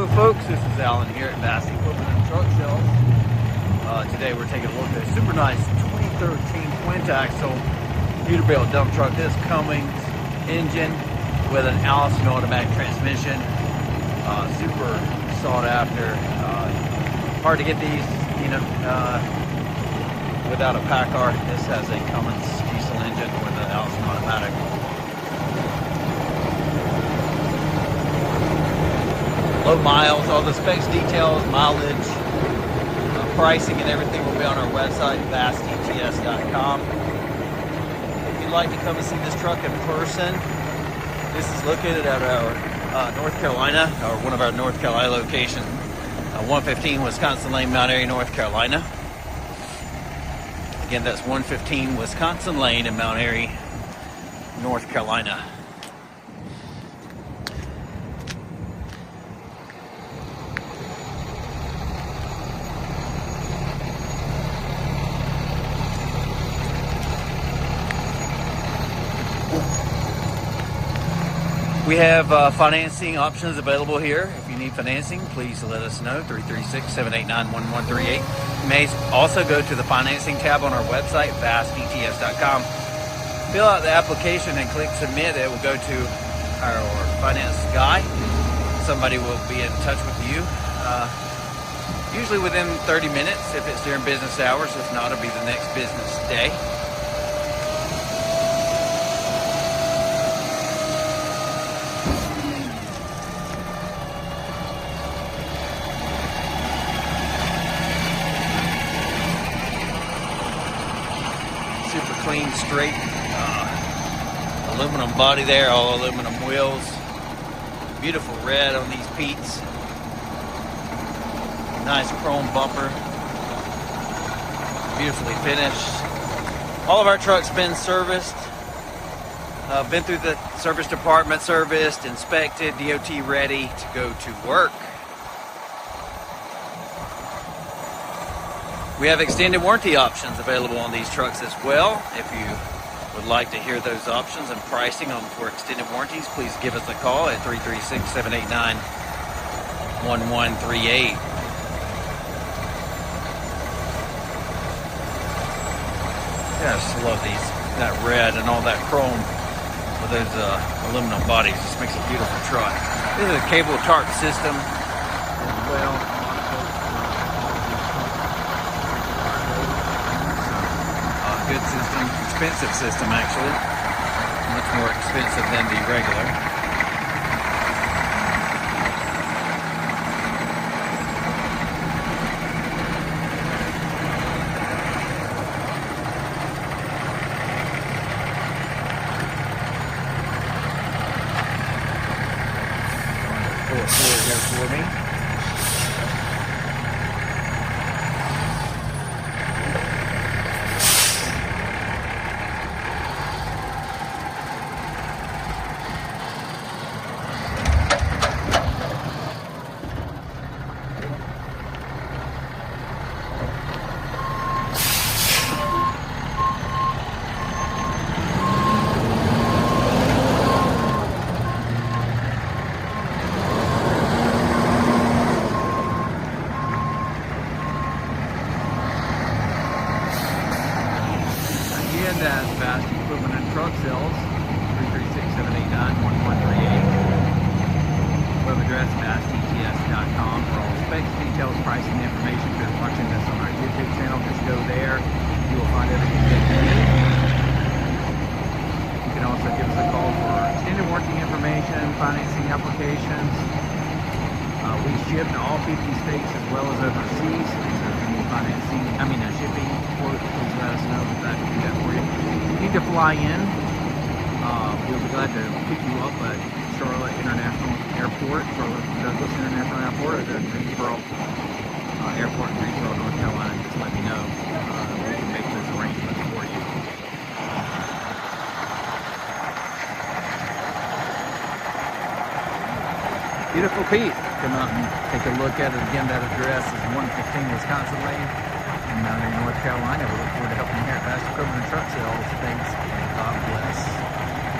Hello folks, this is Alan here at Vast Equipment and Truck Sales. Today we're taking a look at a super nice 2013 twin axle Peterbilt dump truck. This Cummins engine with an Allison automatic transmission. Super sought after. Hard to get these, without a Packard. This has a Cummins diesel engine with an Allison automatic. Low miles, all the specs, details, mileage, pricing, and everything will be on our website, vastets.com. If you'd like to come and see this truck in person, this is located at our North Carolina, or one of our North Carolina locations, 115 Wisconsin Lane, Mount Airy, North Carolina. Again, that's 115 Wisconsin Lane in Mount Airy, North Carolina. We have financing options available here. If you need financing, please let us know, 336-789-1138. You may also go to the financing tab on our website, vastets.com. Fill out the application and click submit. It will go to our finance guy. Somebody will be in touch with you, usually within 30 minutes if it's during business hours. If not, it'll be the next business day. Super clean, straight aluminum body there, all aluminum wheels. Beautiful red on these Petes. Nice chrome bumper. Beautifully finished. All of our trucks been serviced. Been through the service department, serviced, inspected, DOT ready to go to work. We have extended warranty options available on these trucks as well. If you would like to hear those options and pricing for extended warranties, please give us a call at 336-789-1138. I just love these, that red and all that chrome with those aluminum bodies. Just makes a beautiful truck. This is a cable tarp system as well. Good system, expensive system actually, much more expensive than the regular. Pull it forward here for me. That's Vast Equipment and Truck Sales, 336-789-1138. Web address, vastets.com for all specs, details, pricing, information. If you're watching this on our YouTube channel, just go there. You will find everything that you need. You can also give us a call for extended warranty information, financing applications. We ship to all 50 states as well as overseas. So if you need financing, shipping, please let us know that I can do that for you. If you need to fly in, we'll be glad to pick you up at Charlotte International Airport, Charlotte Douglas International Airport, or the Greensboro Airport in Greensboro, North Carolina. Just let me know. We can make those arrangements for you. Beautiful Pete. Come out and take a look at it. Again, that address is 115 Wisconsin Lane in Mount Airy, North Carolina. We look forward to helping you here at Vast Equipment and Truck Sales. Thanks.